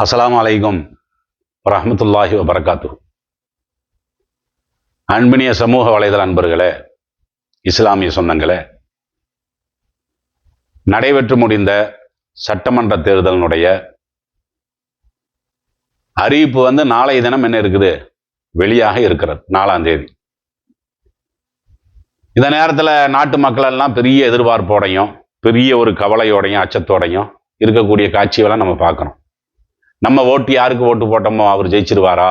அஸ்ஸலாமு அலைக்கும் வரஹ்மத்துல்லாஹி வபரகாத்துஹு. அன்பினிய சமூக வலைதள அன்பர்களே, இஸ்லாமிய சொந்தங்களே, நடைபெற்று முடிந்த சட்டமன்ற தேர்தலினுடைய அறிவிப்பு நாளைய தினம் என்ன இருக்குது, வெளியாக இருக்கிறது, 4ஆம் தேதி. இந்த நேரத்தில் நாட்டு மக்கள் எல்லாம் பெரிய எதிர்பார்ப்போடையும் பெரிய ஒரு கவலையோடையும் அச்சத்தோடையும் இருக்கக்கூடிய காட்சியெல்லாம் நம்ம பார்க்குறோம். நம்ம ஓட்டு யாருக்கு ஓட்டு போட்டோமோ அவர் ஜெயிச்சிருவாரா,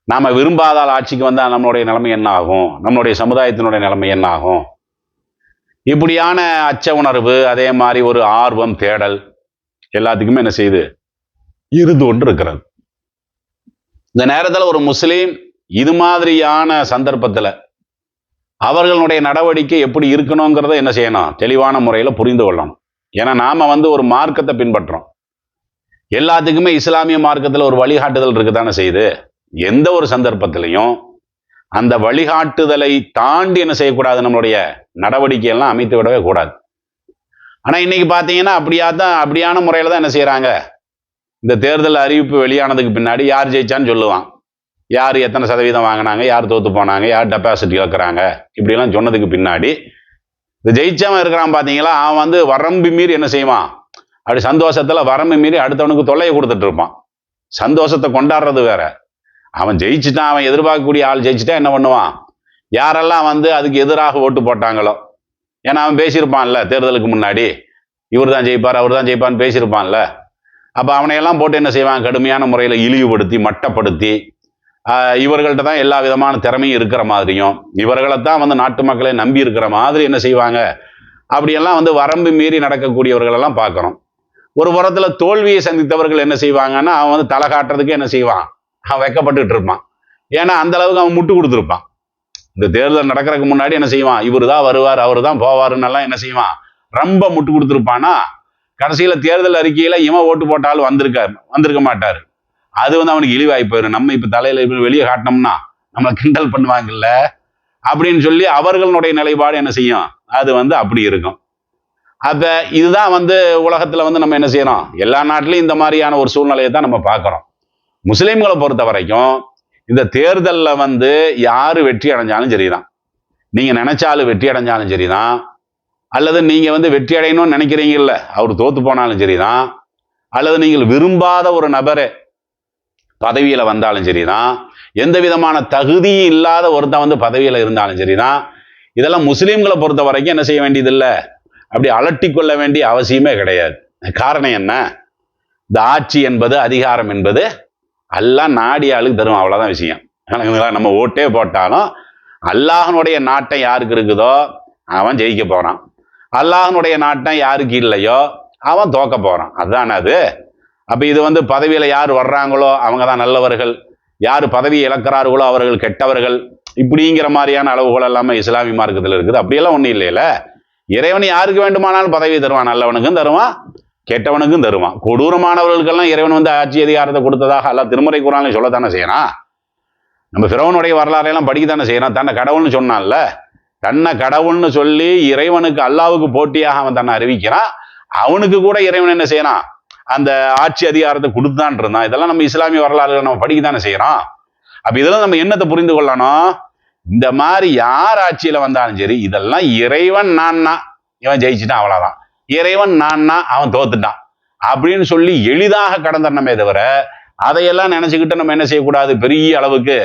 நாம விரும்பாத ஆட்சிக்கு வந்தால் நம்மளுடைய நிலைமை என்ன ஆகும், நம்மளுடைய சமுதாயத்தினுடைய நிலைமை என்ன ஆகும், இப்படியான அச்ச உணர்வு, அதே மாதிரி ஒரு ஆர்வம், தேடல் எல்லாத்துக்குமே என்ன செய்யுது, இருந்து கொண்டு இருக்கிறது. இந்த நேரத்தில் ஒரு முஸ்லீம் இது மாதிரியான சந்தர்ப்பத்தில் அவர்களுடைய நடவடிக்கை எப்படி இருக்கணுங்கிறத என்ன செய்யணும், தெளிவான முறையில் புரிந்து கொள்ளணும். ஏன்னா நாம ஒரு மார்க்கத்தை பின்பற்றோம். எல்லாத்துக்குமே இஸ்லாமிய மார்க்கத்தில் ஒரு வழிகாட்டுதல் இருக்குதானே செய்யுது. எந்த ஒரு சந்தர்ப்பத்திலையும் அந்த வழிகாட்டுதலை தாண்டி என்ன செய்யக்கூடாது, நம்மளுடைய நடவடிக்கையெல்லாம் அமைத்து விடவே கூடாது. ஆனால் இன்னைக்கு பார்த்தீங்கன்னா அப்படியான முறையில் தான் என்ன செய்யறாங்க, இந்த தேர்தல் அறிவிப்பு வெளியானதுக்கு பின்னாடி யார் ஜெயிச்சான்னு சொல்லுவான், யார் எத்தனை சதவீதம் வாங்கினாங்க, யார் தோத்து போனாங்க, யார் டெபாசிட் இழக்கிறாங்க, இப்படியெல்லாம் சொன்னதுக்கு பின்னாடி இந்த ஜெயிச்சவன் இருக்கிறான் பார்த்தீங்களா, அவன் வரம்பு மீறி என்ன செய்வான், அப்படி சந்தோஷத்துல வரம்பு மீறி அடுத்தவனுக்கு தொல்லையை கொடுத்துட்டு இருப்பான். சந்தோஷத்தை கொண்டாடுறது வேற, அவன் ஜெயிச்சுட்டான், அவன் எதிர்பார்க்கக்கூடிய ஆள் ஜெயிச்சுட்டா என்ன பண்ணுவான், யாரெல்லாம் அதுக்கு எதிராக ஓட்டு போட்டாங்களோ, ஏன்னா அவன் பேசியிருப்பான்ல தேர்தலுக்கு முன்னாடி, இவர் தான் ஜெயிப்பார் அவர் தான் ஜெயிப்பான்னு பேசியிருப்பான்ல, அப்போ அவனையெல்லாம் போட்டு என்ன செய்வான், கடுமையான முறையில் இழிவுபடுத்தி மட்டப்படுத்தி இவர்கள்ட்ட தான் எல்லா விதமான திறமையும் இருக்கிற மாதிரியும், இவர்களைத்தான் நாட்டு மக்களை நம்பி இருக்கிற மாதிரி என்ன செய்வாங்க, அப்படியெல்லாம் வரம்பு மீறி நடக்கக்கூடியவர்களெல்லாம் பார்க்குறோம். ஒரு புறத்தில் தோல்வியை சந்தித்தவர்கள் என்ன செய்வாங்கன்னா, அவன் தலை காட்டுறதுக்கு என்ன செய்வான், அவன் வெக்கப்பட்டுட்டு இருப்பான். ஏன்னா அந்த அளவுக்கு அவன் முட்டு கொடுத்துருப்பான். இந்த தேர்தல் நடக்கிறதுக்கு முன்னாடி என்ன செய்வான், இவர் தான் வருவார் அவர் தான் போவாருன்னெல்லாம் என்ன செய்வான், ரொம்ப முட்டு கொடுத்துருப்பானா, கடைசியில் தேர்தல் அறிக்கையில் இவன் ஓட்டு போட்டாலும் வந்திருக்க மாட்டார். அது அவனுக்கு இழிவாய் போயிடும். நம்ம இப்போ தலையில் வெளியே காட்டினோம்னா நம்மளை கிண்டல் பண்ணுவாங்கல்ல அப்படின்னு சொல்லி அவர்களுடைய நிலைப்பாடு என்ன செய்யும், அது அப்படி இருக்கும். அப்ப இதுதான் உலகத்துல நம்ம என்ன செய்யறோம், எல்லா நாட்டிலையும் இந்த மாதிரியான ஒரு சூழ்நிலையை தான் நம்ம பார்க்கிறோம். முஸ்லிம்களை பொறுத்த வரைக்கும் இந்த தேர்தலில் யாரு வெற்றி அடைஞ்சாலும் சரிதான், நீங்க நினைச்சாலும் வெற்றி அடைஞ்சாலும் சரிதான், அல்லது நீங்க வெற்றி அடையணும்னு நினைக்கிறீங்கல்ல அவர் தோத்து போனாலும் சரிதான், அல்லது நீங்கள் விரும்பாத ஒரு நபரை பதவியில வந்தாலும் சரிதான், எந்த விதமான தகுதியும் இல்லாத ஒருத்தன் பதவியில இருந்தாலும் சரிதான், இதெல்லாம் முஸ்லிம்களை பொறுத்த வரைக்கும் என்ன செய்ய வேண்டியது இல்லை, அப்படி அலட்டி கொள்ள வேண்டிய அவசியமே கிடையாது. காரணம் என்ன, இந்த ஆட்சி என்பது அதிகாரம் என்பது எல்லாம் நாடி ஆளுக்கு தரும், அவ்வளவுதான் விஷயம். நம்ம ஓட்டே போட்டாலும் அல்லாஹ்னுடைய நாட்டம் யாருக்கு இருக்குதோ அவன் ஜெயிக்க போறான், அல்லாஹ்னுடைய நாட்டம் யாருக்கு இல்லையோ அவன் தோக்க போறான், அதுதானே அது. அப்ப இது பதவியில யார் வர்றாங்களோ அவங்க தான் நல்லவர்கள், யார் பதவியை இழக்கிறார்களோ அவர்கள் கெட்டவர்கள், இப்படிங்கிற மாதிரியான அளவுகள் எல்லாமே இஸ்லாமிய மார்க்கத்தில் இருக்குது. அப்படியெல்லாம் ஒன்றும் இல்லையில. இறைவன் யாருக்கு வேண்டுமானாலும் பதவி தருவான், நல்லவனுக்கும் தருவான் கெட்டவனுக்கும் தருவான். கொடூரமானவர்களுக்கெல்லாம் இறைவன் ஆட்சி அதிகாரத்தை கொடுத்ததாக அல்லாஹ் திருமறை குர்ஆனில் சொல்லத்தானே செய்யறான். நம்ம ஃபிரௌனுடைய வரலாறையெல்லாம் படிக்கத்தானே செய்யறான். தன்னை கடவுள்னு சொன்னான்ல, தன்னை கடவுள்னு சொல்லி இறைவனுக்கு அல்லாவுக்கு போட்டியாக அவன் தன்னை அறிவிக்கிறான். அவனுக்கு கூட இறைவன் என்ன செய்யறான், அந்த ஆட்சி அதிகாரத்தை கொடுத்தான் இருந்தான். இதெல்லாம் நம்ம இஸ்லாமிய வரலாறுகளை நம்ம படிக்கத்தானே செய்யறோம். அப்ப இதெல்லாம் நம்ம என்னத்தை புரிந்து கொள்ளணும், இந்த மாதிரி யார் ஆட்சியில வந்தாலும் சரி, இதெல்லாம் இறைவன் நான்னா இவன் ஜெயிச்சுட்டான் அவ்வளவுதான், இறைவன் நான்னா அவன் தோத்துட்டான் அப்படின்னு சொல்லி எளிதாக கடந்தனமே தவிர, அதையெல்லாம் நினைச்சுக்கிட்டு நம்ம என்ன செய்யக்கூடாது, பெரிய அளவுக்கு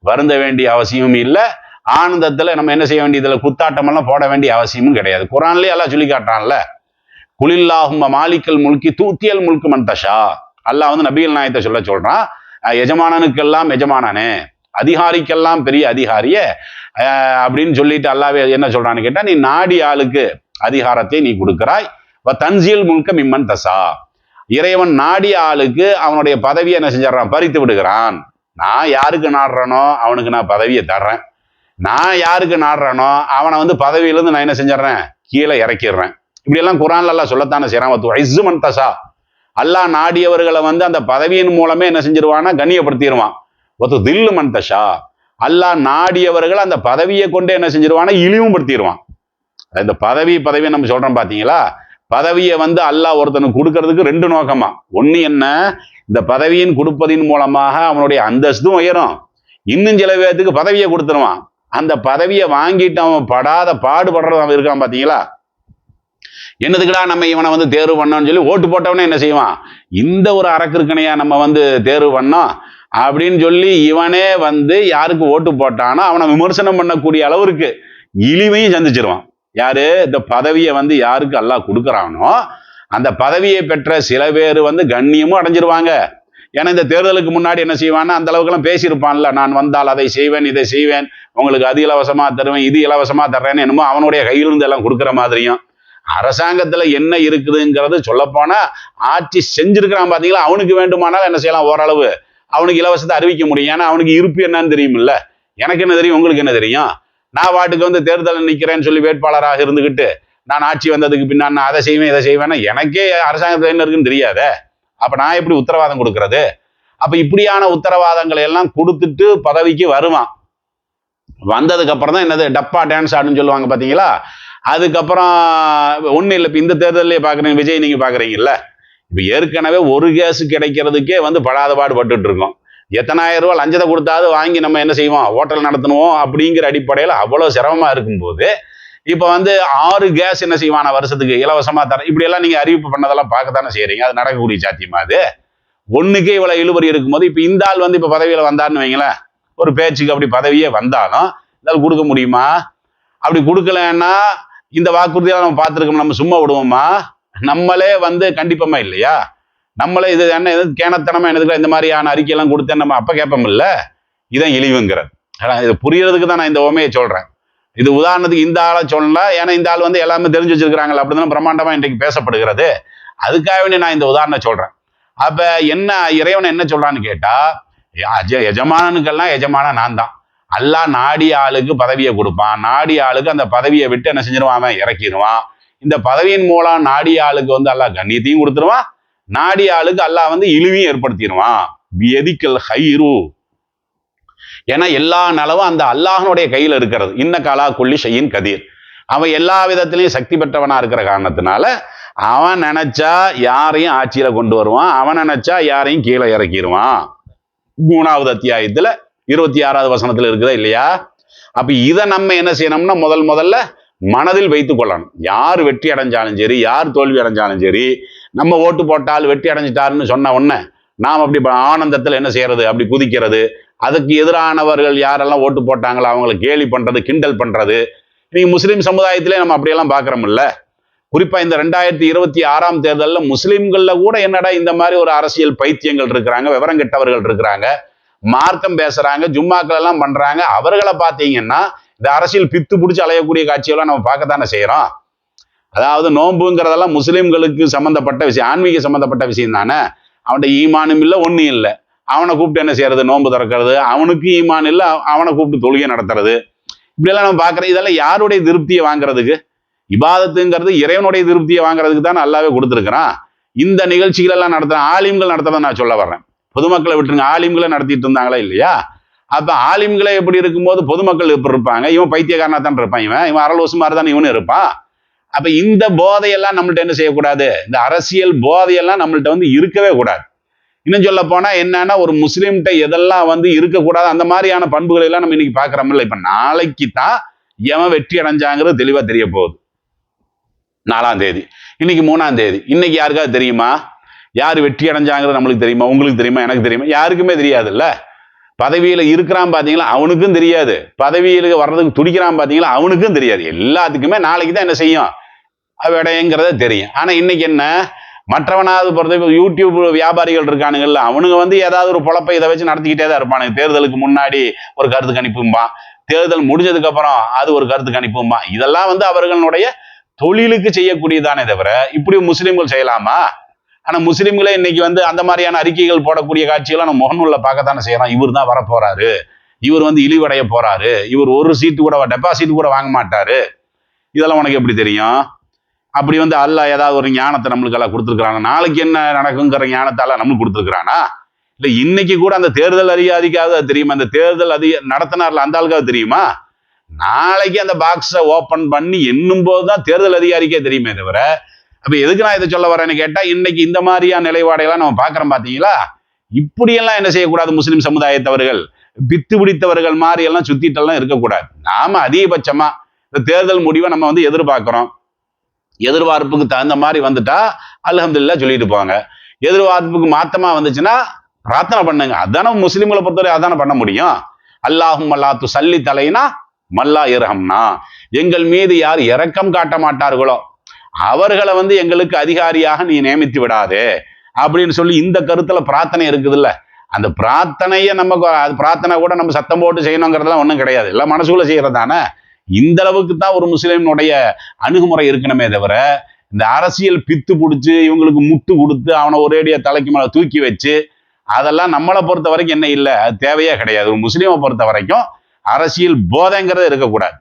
வருந்த வேண்டிய அவசியமும் இல்லை, ஆனந்தத்துல நம்ம என்ன செய்ய வேண்டியதுல குத்தாட்டம் எல்லாம் போட வேண்டிய அவசியமும் கிடையாது. குர்ஆன்லயே எல்லாம் சொல்லி காட்டுறான்ல, குலில்லாஹும்ம மாலிக்கல் முல்கி தூத்தியல் முல்கு மன் தஷா. அல்லாஹ் நபிகள் நாயகத்தை சொல்றான், எஜமானனுக்கெல்லாம் எஜமானனே, அதிகாரிக்கெல்லாம் பெரிய அதிகாரியே அப்படின்னு சொல்லிட்டு அல்லாவே என்ன சொல்றான்னு கேட்டா, நீ நாடி ஆளுக்கு அதிகாரத்தை நீ கொடுக்கிறாய், தன்சியல் முல்க மிம்மன் தசா. இறைவன் நாடிய ஆளுக்கு அவனுடைய பதவியை என்ன செஞ்சிடறான், பறித்து விடுகிறான். நான் யாருக்கு நாடுறனோ அவனுக்கு நான் பதவியை தர்றேன், நான் யாருக்கு நாடுறனோ அவனை பதவியிலிருந்து நான் என்ன செஞ்சிடறேன், கீழே இறக்கிடுறேன். இப்படி எல்லாம் குர்ஆன்ல எல்லாம் சொல்லத்தானே செய்யறான். தசா, அல்லாஹ் நாடியவர்களை அந்த பதவியின் மூலமே என்ன செஞ்சிருவான்னா கண்ணியப்படுத்திடுவான். தில்லு மன் தஷா, அல்லாஹ் நாடியவர்கள் அந்த பதவியை கொண்டு என்ன செஞ்சிருவான்னா இழிவுபடுத்திடுவான். இந்த பதவி நம்ம சொல்றோம் பாத்தீங்களா, பதவியை வந்து அல்லாஹ் ஒருத்தனுக்கு கொடுக்கறதுக்கு ரெண்டு நோக்கமா. ஒண்ணு என்ன, இந்த பதவியின் கொடுப்பதின் மூலமாக அவனுடைய அந்தஸ்தும் உயரும், இன்னும் சில பேர்த்துக்கு பதவியை கொடுத்துருவான். அந்த பதவியை வாங்கிட்டு அவன் படாத பாடுபடுறது அவன் இருக்கான் பாத்தீங்களா. என்னதுக்குடா நம்ம இவனை வந்து தேர்வு பண்ணோம்னு சொல்லி ஓட்டு போட்டவனே என்ன செய்வான், இந்த ஒரு அரக்கிற்கனையா நம்ம வந்து தேர்வு பண்ணோம் அப்படின்னு சொல்லி இவனே வந்து யாருக்கு ஓட்டு போட்டானோ அவனை விமர்சனம் பண்ணக்கூடிய அளவிற்கு இழிவையும் சந்திச்சிருவான். யாரு, இந்த பதவியை வந்து யாருக்கு அல்லாஹ் கொடுக்குறானோ அந்த பதவியை பெற்ற சில பேர் வந்து கண்ணியமும் அடைஞ்சிருவாங்க. ஏன்னா இந்த தேர்தலுக்கு முன்னாடி என்ன செய்வான்னா அந்த அளவுக்குலாம் பேசியிருப்பான்ல, நான் வந்தால் அதை செய்வேன், இதை செய்வேன், உங்களுக்கு அது இலவசமா தருவேன், இது இலவசமா தர்றேன்னு என்னமோ அவனுடைய கையிலிருந்து எல்லாம் கொடுக்குற மாதிரியும். அரசாங்கத்துல என்ன இருக்குதுங்கிறது சொல்லப்போனா ஆட்சி செஞ்சிருக்கிறான் பாத்தீங்களா, அவனுக்கு வேண்டுமானாலும் என்ன செய்யலாம், ஓரளவு அவனுக்கு இலவசத்தை அறிவிக்க முடியும். ஏன்னா அவனுக்கு இருப்பு என்னன்னு தெரியுமில்ல, எனக்கு என்ன தெரியும், உங்களுக்கு என்ன தெரியும். நான் வாட்டுக்கு வந்து தேர்தலில் நிற்கிறேன்னு சொல்லி வேட்பாளராக இருந்துகிட்டு நான் ஆட்சி வந்ததுக்கு பின்னாடி நான் அதை செய்வேன் இதை செய்வேன்னா எனக்கே அரசாங்கத்தில் என்ன இருக்குன்னு தெரியாத. அப்ப நான் எப்படி உத்தரவாதம் கொடுக்கறது? அப்ப இப்படியான உத்தரவாதங்களை எல்லாம் கொடுத்துட்டு பதவிக்கு வருவான். வந்ததுக்கு அப்புறம் தான் என்னது டப்பா டான்ஸ் ஆடுன்னு சொல்லுவாங்க பாத்தீங்களா. அதுக்கப்புறம் ஒன்றும் இல்லை, இப்போ இந்த தேர்தலே பார்க்குறீங்க, விஜய் நீங்கள் பார்க்குறீங்கல்ல, இப்போ ஏற்கனவே ஒரு கேஸு கிடைக்கிறதுக்கே வந்து படாத பாடுபட்டு இருக்கோம். எத்தனாயிரம் ரூபா லஞ்சத்தை கொடுத்தாவது வாங்கி நம்ம என்ன செய்வோம், ஹோட்டல் நடத்தணுவோம் அப்படிங்கிற அடிப்படையில் அவ்வளோ சிரமமாக இருக்கும்போது இப்போ வந்து 6 கேஸ் என்ன செய்வானா வருஷத்துக்கு இலவசமாக தர, இப்படியெல்லாம் நீங்கள் அறிவிப்பு பண்ணதெல்லாம் பார்க்கத்தானே செய்கிறீங்க. அது நடக்கக்கூடிய சாத்தியமா? அது ஒன்றுக்கே இவ்வளோ இழுபறி இருக்கும்போது இப்போ இந்த ஆள் வந்து இப்போ பதவியில் வந்தார்னு வைங்களேன், ஒரு பேச்சுக்கு அப்படி பதவியே வந்தாலும் இதால் கொடுக்க முடியுமா? அப்படி கொடுக்கலன்னா இந்த வாக்குறுதியெல்லாம் நம்ம பார்த்துருக்கோம், நம்ம சும்மா விடுவோமா? நம்மளே வந்து கண்டிப்போமா இல்லையா? நம்மளே இது என்ன கேனத்தனமா என்னதுக்கு இந்த மாதிரியான அறிக்கையெல்லாம் கொடுத்தேன் நம்ம அப்ப கேட்போம்ல. இதான் இழிவுங்கிறது. இது புரியறதுக்கு தான் நான் இந்த உண்மையை சொல்றேன். இது உதாரணத்துக்கு இந்த ஆளை சொல்லல, ஏன்னா இந்த ஆள் வந்து எல்லாமே தெரிஞ்சு வச்சிருக்கிறாங்களா, அப்படிதான் பிரம்மாண்டமா இன்றைக்கு பேசப்படுகிறது. அதுக்காக நான் இந்த உதாரணம் சொல்றேன். அப்ப என்ன இறைவன் என்ன சொல்றான்னு கேட்டா, எஜமானனுக்கெல்லாம் எஜமான நான் தான். அல்லாஹ் நாடிய ஆளுக்கு பதவியை கொடுப்பான், நாடிய ஆளுக்கு அந்த பதவியை விட்டு என்ன செஞ்சிருவான், இறக்கிடுவான். இந்த பதவியின் மூலம் நாடிய ஆளுக்கு வந்து அல்லாஹ் கண்ணியத்தையும் கொடுத்துருவான், நாடிய ஆளுக்கு அல்லாஹ் வந்து இழிவையும் ஏற்படுத்திடுவான். பியதிக்கல் ஹைரு, ஏன்னா எல்லா நலவும் அந்த அல்லாஹனுடைய கையில் இருக்கிறது. இன்னகலா குல்லி ஷையின் கதீர், அவன் எல்லா விதத்திலையும் சக்தி பெற்றவனா இருக்கிற காரணத்தினால அவன் நினைச்சா யாரையும் ஆட்சியில கொண்டு வருவான், அவன் நினைச்சா யாரையும் கீழே இறக்கிடுவான். 3வது அத்தியாயத்துல 26வது வசனத்துல இருக்குதா இல்லையா? அப்ப இதை நம்ம என்ன செய்யணும்னா முதல்ல மனதில் வைத்துக் கொள்ளணும். யார் வெற்றி அடைஞ்சாலும் சரி, யார் தோல்வி அடைஞ்சாலும் சரி, நம்ம ஓட்டு போட்டால் வெற்றி அடைஞ்சிட்டாருன்னு சொன்ன உடனே நாம் அப்படி ஆனந்தத்தில் என்ன செய்யறது, அப்படி குதிக்கிறது. அதுக்கு எதிரானவர்கள் யாரெல்லாம் ஓட்டு போட்டாங்களோ அவங்களை கேலி பண்றது, கிண்டல் பண்றது. நீங்க முஸ்லீம் சமுதாயத்திலே நம்ம அப்படியெல்லாம் பார்க்கிறோம்ல. குறிப்பா இந்த 2026ஆம் தேர்தலில் முஸ்லீம்கள்ல கூட என்னடா இந்த மாதிரி ஒரு அரசியல் பைத்தியங்கள் இருக்கிறாங்க, விவரம் கெட்டவர்கள் இருக்கிறாங்க, மார்க்கம் பேசுறாங்க, ஜும்மாக்கள் எல்லாம் பண்றாங்க. அவர்களை பார்த்தீங்கன்னா இந்த அரசியல் பித்து பிடிச்சி அலையக்கூடிய காட்சியெல்லாம் நம்ம பார்க்கத்தானே செய்யறோம். அதாவது நோன்புங்கிறதெல்லாம் முஸ்லீம்களுக்கு சம்பந்தப்பட்ட விஷயம், ஆன்மீக சம்பந்தப்பட்ட விஷயம் தானே. அவன்கிட்ட ஈமானும் இல்லை, ஒன்றும் இல்லை, அவனை கூப்பிட்டு என்ன செய்யறது, நோன்பு திறக்கிறது. அவனுக்கு ஈமான் இல்லை, அவனை கூப்பிட்டு தொழுகை நடத்துறது. இப்படியெல்லாம் நம்ம பார்க்கறது. இதெல்லாம் யாருடைய திருப்தியை வாங்குறதுக்கு? இபாதத்துங்கிறது இறைவனுடைய திருப்தியை வாங்குறதுக்கு தான் நல்லாவே கொடுத்துருக்கிறான். இந்த நிகழ்ச்சிகள் எல்லாம் நடத்துறேன், ஆலிம்கள் நடத்துறதை நான் சொல்ல வர்றேன். பொதுமக்களை விட்டுருங்க, ஆலிம்களை நடத்திட்டு இருந்தாங்களா இல்லையா? அப்ப ஆலிம்களை எப்படி இருக்கும்போது பொதுமக்கள் எப்படி இருப்பாங்க? இவன் பைத்தியக்காரனா தான் இருப்பான், இவன் அரலோசு மாதிரி தான் இவனு இருப்பான். அப்ப இந்த போதையெல்லாம் நம்மள்ட்ட என்ன செய்யக்கூடாது, இந்த அரசியல் போதையெல்லாம் நம்மள்ட்ட வந்து இருக்கவே கூடாது. இன்னும் சொல்ல போனா என்னன்னா, ஒரு முஸ்லீம்கிட்ட எதெல்லாம் வந்து இருக்கக்கூடாது அந்த மாதிரியான பண்புகளை எல்லாம் நம்ம இன்னைக்கு பாக்குறோம்ல. இப்ப நாளைக்கு தான் எவன் வெற்றி அடைஞ்சாங்கிறது தெளிவா தெரிய போகுது. 4ஆம் தேதி, இன்னைக்கு 3ஆம் தேதி. இன்னைக்கு யாருக்காவது தெரியுமா யார் வெற்றி அடைஞ்சாங்கிறது? நம்மளுக்கு தெரியுமா? உங்களுக்கு தெரியுமா? எனக்கு தெரியுமா? யாருக்குமே தெரியாதுல்ல. பதவியில இருக்கிறான் பாத்தீங்களா, அவனுக்கும் தெரியாது. பதவியில வர்றதுக்கு துடிக்கிறான் பாத்தீங்களா, அவனுக்கும் தெரியாது. எல்லாத்துக்குமே நாளைக்கு தான் என்ன செய்யும், விடையங்கிறத தெரியும். ஆனா இன்னைக்கு என்ன, மற்றவனாவது பொறுத்த யூடியூப் வியாபாரிகள் இருக்கானுங்கல்ல, அவனுங்க வந்து ஏதாவது ஒரு பொழப்பை இதை வச்சு நடத்திக்கிட்டே தான் இருப்பானுங்க. தேர்தலுக்கு முன்னாடி ஒரு கருத்து கணிப்பும்பான், தேர்தல் முடிஞ்சதுக்கு அப்புறம் அது ஒரு கருத்து கணிப்பும்பான். இதெல்லாம் வந்து அவர்களுடைய தொழிலுக்கு செய்யக்கூடியதானே தவிர இப்படி முஸ்லீம்கள் செய்யலாமா? ஆனா முஸ்லீம்களே இன்னைக்கு வந்து அந்த மாதிரியான அறிக்கைகள் போடக்கூடிய காட்சிகளை நம்ம முகநூல்ல பார்க்கத்தானே செய்யறோம். இவர் தான் வரப்போறாரு, இவர் வந்து இழிவடைய போறாரு, இவர் ஒரு சீட்டு கூட டெபாசிட் கூட வாங்க மாட்டாரு. இதெல்லாம் உனக்கு எப்படி தெரியும்? அப்படி வந்து அல்லாஹ் ஏதாவது ஒரு ஞானத்தை நம்மளுக்கு எல்லாம் கொடுத்துருக்காங்க, நாளைக்கு என்ன நடக்குங்கிற ஞானத்தால நம்மளுக்கு கொடுத்துருக்கானா? இல்ல இன்னைக்கு கூட அந்த தேர்தல் அதிகாரிக்காவது அது தெரியுமா? அந்த தேர்தல் நடத்தினார்ல அந்த ஆளுக்காவது தெரியுமா? நாளைக்கு அந்த பாக்ஸை ஓபன் பண்ணி எண்ணும் போதுதான் தேர்தல் அதிகாரிக்கே தெரியுமே தவிர அப்ப எதுக்கு நான் இதை சொல்ல வரேன்னு கேட்டா, இன்னைக்கு இந்த மாதிரியான நிலைப்பாடுகள்லாம் நம்ம பார்க்கிறோம் பாத்தீங்களா. இப்படியெல்லாம் என்ன செய்யக்கூடாது, முஸ்லிம் சமுதாயத்தவர்கள் பித்து பிடித்தவர்கள் மாதிரி எல்லாம் சுத்திட்டெல்லாம் இருக்கக்கூடாது. நாம அதிகபட்சமா இந்த தேர்தல் முடிவை நம்ம வந்து எதிர்பார்க்கிறோம். எதிர்பார்ப்புக்கு தகுந்த மாதிரி வந்துட்டா அல்ஹம்துலில்லாஹ் சொல்லிட்டு போவாங்க. எதிர்பார்ப்புக்கு மாத்தமா வந்துச்சுன்னா பிரார்த்தனை பண்ணுங்க. அதான முஸ்லிம்களை பொறுத்தவரை அதான பண்ண முடியும். அல்லாஹும் அல்லாத்து சல்லி தலைனா மல்லா இரஹம்னா, எங்கள் மீது யார் இரக்கம் காட்ட மாட்டார்களோ அவர்களை வந்து எங்களுக்கு அதிகாரியாக நீ நியமித்து விடாதே அப்படின்னு சொல்லி இந்த கருத்துல பிரார்த்தனை இருக்குதுல்ல. அந்த பிரார்த்தனையை நம்ம பிரார்த்தனை கூட நம்ம சத்தம் போட்டு செய்யணுங்கிறதுலாம் ஒன்றும் கிடையாது, எல்லாம் மனசுக்குள்ள செய்யறதானே. இந்த அளவுக்கு தான் ஒரு முஸ்லிமுடைய அணுகுமுறை இருக்கணுமே தவிர, இந்த அரசியல் பித்து பிடிச்சி இவங்களுக்கு முட்டு கொடுத்து அவனை ஒரேடியா தலைக்கு மேல தூக்கி வச்சு அதெல்லாம் நம்மளை பொறுத்த வரைக்கும் என்ன இல்லை, அது தேவையே கிடையாது. ஒரு முஸ்லீமை பொறுத்த வரைக்கும் அரசியல் போதைங்கிறது இருக்கக்கூடாது.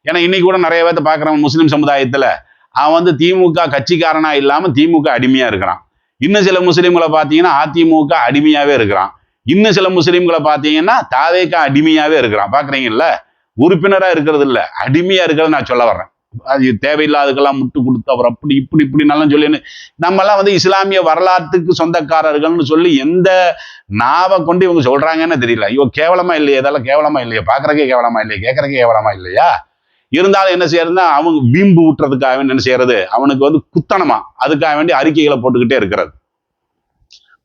ஏன்னா இன்னைக்கு கூட நிறைய பேர்த்த பார்க்குறவன் முஸ்லீம் சமுதாயத்துல அவன் வந்து திமுக கட்சிக்காரனா இல்லாம திமுக அடிமையா இருக்கிறான். இன்னும் சில முஸ்லீம்களை பார்த்தீங்கன்னா அதிமுக அடிமையாவே இருக்கிறான். இன்னும் சில முஸ்லீம்களை பார்த்தீங்கன்னா தாவேக அடிமையாவே இருக்கிறான். பாக்குறீங்கல்ல, உறுப்பினரா இருக்கிறது இல்ல, அடிமையா இருக்கிறது நான் சொல்ல வர்றேன். அது தேவையில்லாததுக்கெல்லாம் முட்டு கொடுத்து அவர் அப்படி இப்படி இப்படி நல்லா சொல்லி நம்மெல்லாம் வந்து இஸ்லாமிய வரலாற்றுக்கு சொந்தக்காரர்கள்னு சொல்லி எந்த நாவை கொண்டு இவங்க சொல்றாங்கன்னு தெரியல. ஐயோ கேவலமா இல்லையா, இதெல்லாம் கேவலமா இல்லையா, பாக்குறக்கே கேவலமா இல்லையா, கேட்கறக்கே கேவலமா இல்லையா. இருந்தாலும் என்ன செய்யறதுன்னா அவங்க வீம்பு ஊட்டுறதுக்காக வேண்டி என்ன செய்யறது, அவனுக்கு வந்து குத்தனமா அதுக்காக வேண்டி அறிக்கைகளை போட்டுக்கிட்டே இருக்கிறது.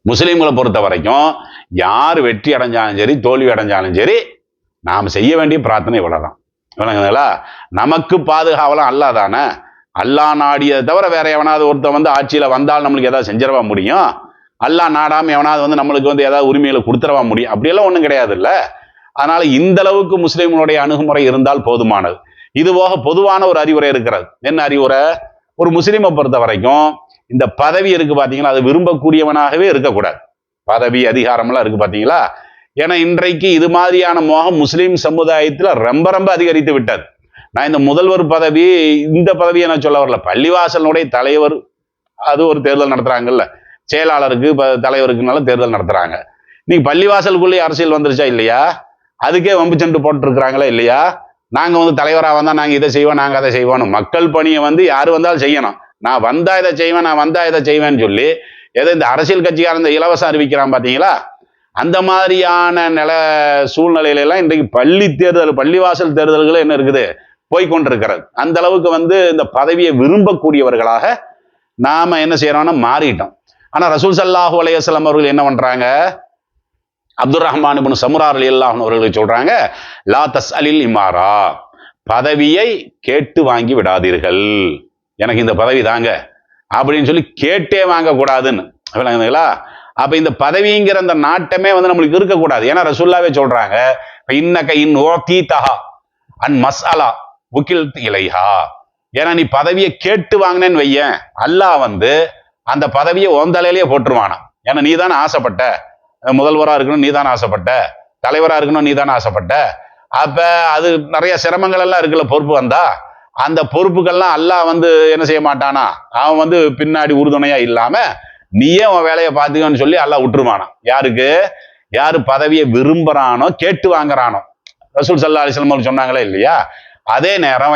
முஸ்லீம்களை பொறுத்த வரைக்கும் யார் வெற்றி அடைஞ்சாலும் சரி தோல்வி அடைஞ்சாலும் சரி நாம் செய்ய வேண்டிய பிரார்த்தனை இவ்வளவுதான். விளங்குங்களா? நமக்கு பாதுகாவலாம் அல்லா தானே. அல்லா நாடியதை தவிர வேற எவனாவது ஒருத்தன் வந்து ஆட்சியில வந்தால் நம்மளுக்கு ஏதாவது செஞ்சிடவா முடியும்? அல்லா நாடாம எவனாவது வந்து நம்மளுக்கு வந்து ஏதாவது உரிமைகளை கொடுத்துடவா முடியும்? அப்படியெல்லாம் ஒன்றும் கிடையாது இல்ல. அதனால இந்த அளவுக்கு முஸ்லீம்களுடைய அணுகுமுறை இருந்தால் போதுமானது. இது போக பொதுவான ஒரு அறிவுரை இருக்கிறது. என்ன அறிவுரை? ஒரு முஸ்லீமை பொறுத்த வரைக்கும் இந்த பதவி இருக்கு பாத்தீங்களா, அது விரும்பக்கூடியவனாகவே இருக்கக்கூடாது. பதவி அதிகாரம்லாம் இருக்கு பாத்தீங்களா. ஏன்னா இன்றைக்கு இது மாதிரியான மோகம் முஸ்லீம் சமுதாயத்துல ரொம்ப ரொம்ப அதிகரித்து விட்டது. நான் இந்த முதல்வர் பதவி, இந்த பதவியை நான் சொல்ல வரல, பள்ளிவாசலுடைய தலைவர் அது ஒரு தேர்தல் நடத்துறாங்கல்ல, செயலாளருக்கு தலைவருக்குனால தேர்தல் நடத்துறாங்க. நீங்க பள்ளிவாசலுக்குள்ளேயே அரசியல் வந்துருச்சா இல்லையா? அதுக்கே வம்பு சென்று போட்டு இருக்கிறாங்களா இல்லையா? நாங்க வந்து தலைவராக வந்தா நாங்க இதை செய்வோம் நாங்க அதை செய்வோம். மக்கள் பணியை வந்து யாரு வந்தாலும் செய்யணும். நான் வந்தா இதை செய்வேன் நான் வந்தா இதை செய்வேன்னு சொல்லி ஏதோ இந்த அரசியல் கட்சிக்காரன் இந்த இலவசம் அறிவிக்கிறான் பாத்தீங்களா, அந்த மாதிரியான சூழ்நிலையில எல்லாம் இன்றைக்கு பள்ளிவாசல் தேர்தல்கள் என்ன இருக்குது போய்கொண்டிருக்கிறது. அந்த அளவுக்கு வந்து இந்த பதவியை விரும்பக்கூடியவர்களாக நாம என்ன செய்யறோம்னா மாறிட்டோம். ஆனா ரசூல் ஸல்லல்லாஹு அலைஹி வஸல்லம் அவர்கள் என்ன பண்றாங்க, அப்துர் ரஹ்மான் இப்னு சமுரா ரலியல்லாஹு அவர்களுக்கு சொல்றாங்க, லா தஸ்அலில் இமாரா, பதவியை கேட்டு வாங்கி விடாதீர்கள். எனக்கு இந்த பதவி தாங்க அப்படின்னு சொல்லி கேட்டே வாங்க கூடாதுன்னு. அப்ப இந்த பதவிங்கிற அந்த நாட்டமே வந்து நம்மளுக்கு இருக்கக்கூடாது. ஏன்னா ரசூலுல்லாஹ்வே சொல்றாங்க, இன்னக இன் ஓதீதஹா அன் மஸ்அலா உகில்த் இலைஹா. ஏன்னா நீ பதவியை கேட்டு வாங்கினேன்னு வையேன், அல்லாஹ் வந்து அந்த பதவியை ஓந்தலையிலேயே போட்டுருவானா. ஏன்னா நீ தானே ஆசைப்பட்ட, முதல்வராக இருக்கணும் நீ தானே ஆசைப்பட்ட, தலைவராக இருக்கணும் நீ தானே ஆசைப்பட்ட. அப்ப அது நிறைய சிரமங்கள் எல்லாம் இருக்குல்ல, பொறுப்பு வந்தா அந்த பொறுப்புகள்லாம் அல்லாஹ் வந்து என்ன செய்ய மாட்டானா, அவன் வந்து பின்னாடி உறுதுணையா இல்லாம நீயே உன் வேலையை பார்த்துக்கன்னு சொல்லி அல்லாஹ் விட்டுருவானா. யாருக்கு? யாரு பதவியை விரும்புறானோ கேட்டு வாங்குறானோ. ரசூல் ஸல்லல்லாஹு அலைஹி வஸல்லம் சொன்னாங்களே இல்லையா. அதே நேரம்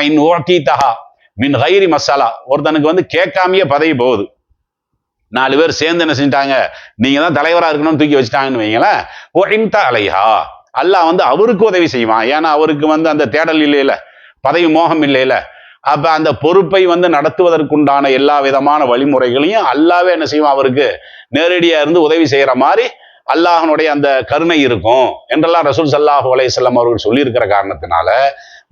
மின் கைரி மசாலா, ஒருத்தனுக்கு வந்து கேட்காமையே பதவி போகுது. 4 பேர் சேர்ந்து என்ன செஞ்சிட்டாங்க, நீங்க தான் தலைவராக இருக்கணும்னு தூக்கி வச்சுட்டாங்கன்னு வைங்களேன், ஒஇன்தா அலைஹா, அல்லாஹ் வந்து அவருக்கு உதவி செய்வான். ஏன்னா அவருக்கு வந்து அந்த தேடல் இல்லையில, பதவி மோகம் இல்லையில. அப்ப அந்த பொறுப்பை வந்து நடத்துவதற்குண்டான எல்லா விதமான வழிமுறைகளையும் அல்லாவே என்ன செய்வான், அவருக்கு நேரடியா இருந்து உதவி செய்யற மாதிரி அல்லாஹனுடைய அந்த கருணை இருக்கும் என்றெல்லாம் ரசூல் ஸல்லல்லாஹு அலைஹி வஸல்லம் அவர்கள் சொல்லியிருக்கிற காரணத்தினால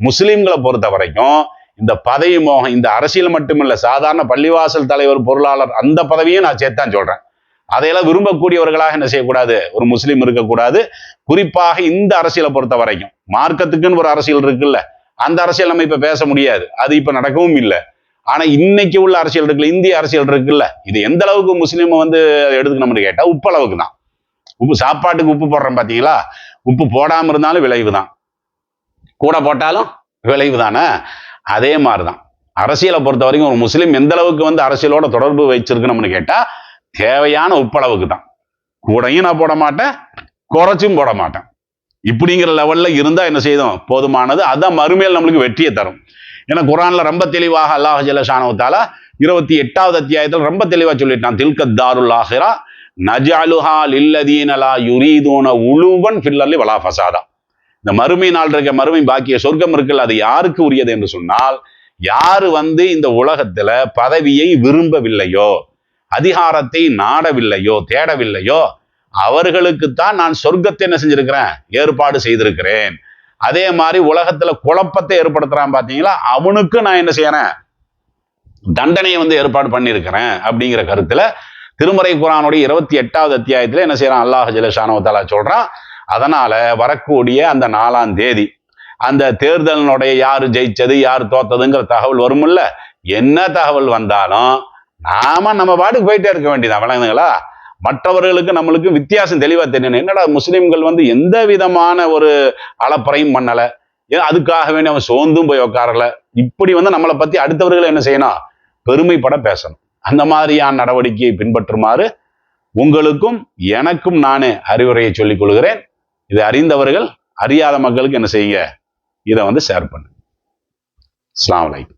முஸ்லிம்களை பொறுத்த வரைக்கும் இந்த பதவி மோகம், இந்த அரசியல் மட்டுமில்ல, சாதாரண பள்ளிவாசல் தலைவர் பொருளாளர் அந்த பதவியும் நான் சேர்த்தான் சொல்றேன். அதையெல்லாம் விரும்பக்கூடியவர்களாக என்ன செய்யக்கூடாது, ஒரு முஸ்லீம் இருக்கக்கூடாது. குறிப்பாக இந்த அரசியலை பொறுத்த வரைக்கும் மார்க்கத்துக்குன்னு ஒரு அரசியல் இருக்குல்ல, அந்த அரசியல் நம்ம இப்ப பேச முடியாது, அது இப்ப நடக்கவும் இல்லை. ஆனா இன்னைக்கு உள்ள அரசியல் இருக்குல்ல, இந்திய அரசியல் இருக்குல்ல, இது எந்த அளவுக்கு முஸ்லீம் வந்து எடுத்துக்கணும்னு கேட்டா உப்பு அளவுக்கு தான். உப்பு சாப்பாட்டுக்கு உப்பு போடுறோம் பாத்தீங்களா, உப்பு போடாம இருந்தாலும் விளைவு தான், கூட போட்டாலும் விளைவு தானே. அதே மாதிரிதான் அரசியலை பொறுத்த வரைக்கும் ஒரு முஸ்லீம் எந்த அளவுக்கு வந்து அரசியலோட தொடர்பு வச்சிருக்கணும்னு கேட்டா தேவையான உப்பளவுக்கு தான். கூடையும் நான் போட மாட்டேன், குறைச்சும் போட மாட்டேன். இப்படிங்கிற லெவல்ல இருந்தா என்ன செய்யும், போதுமானது. அதான் மறுமையில் நம்மளுக்கு வெற்றியை தரும். ஏன்னா குர்ஆன்ல ரொம்ப தெளிவாக அல்லாஹ் ஜல்ல ஷானஹு தஆலா 28வது அத்தியாயத்தில் ரொம்ப தெளிவா சொல்லிட்டான். தில்க தாருல் ஆஹிரா நஜஅலுஹா லில்லதீன லா யுரீதுன உலுவன் ஃபில் அர்லி வலா ஃபஸாதா. இந்த மறுமை நாள் இருக்க மறுமை பாக்கிய சொர்க்கம் இருக்குல்ல, அது யாருக்கு உரியது என்று சொன்னால், யாரு இந்த உலகத்துல பதவியை விரும்பவில்லையோ, அதிகாரத்தை நாடவில்லையோ, தேடவில்லையோ, அவர்களுக்குத்தான் நான் சொர்க்கத்தை என்ன செஞ்சிருக்கிறேன், ஏற்பாடு செய்திருக்கிறேன். அதே மாதிரி உலகத்துல குழப்பத்தை ஏற்படுத்துறான் பாத்தீங்களா, அவனுக்கு நான் என்ன செய்யறேன், தண்டனையை ஏற்பாடு பண்ணியிருக்கிறேன். அப்படிங்கிற கருத்துல திருமறை குர்ஆனுடைய 28வது அத்தியாயத்துல என்ன செய்யறான், அல்லாஹ் ஜல்லஷானஹு தஆலா சொல்றான். அதனால வரக்கூடிய அந்த 4ஆம் தேதி அந்த தேர்தலினுடைய யாரு ஜெயிச்சது யார் தோத்ததுங்கிற தகவல் வரும்ல, என்ன தகவல் வந்தாலும் நாம நம்ம பாட்டுக்கு போயிட்டே இருக்க வேண்டியதான். விளங்குதுங்களா? மற்றவர்களுக்கு நம்மளுக்கு வித்தியாசம் தெளிவா தெரியணும். என்னடா முஸ்லிம்கள் எந்த விதமான ஒரு அலப்பறையும் பண்ணல, அதுக்காக வேண்டி அவன் சோர்ந்தும் போய் உட்காரல. இப்படி நம்மளை பத்தி அடுத்தவர்கள் என்ன செய்யணும், பெருமைப்பட பேசணும். அந்த மாதிரியான நடவடிக்கையை பின்பற்றுமாறு உங்களுக்கும் எனக்கும் நானே அறிவுரையை சொல்லிக் கொள்கிறேன். இதை அறிந்தவர்கள் அறியாத மக்களுக்கு என்ன செய்யுங்க, இதை ஷேர் பண்ணுங்க. அஸ்ஸலாமு அலைக்கும்.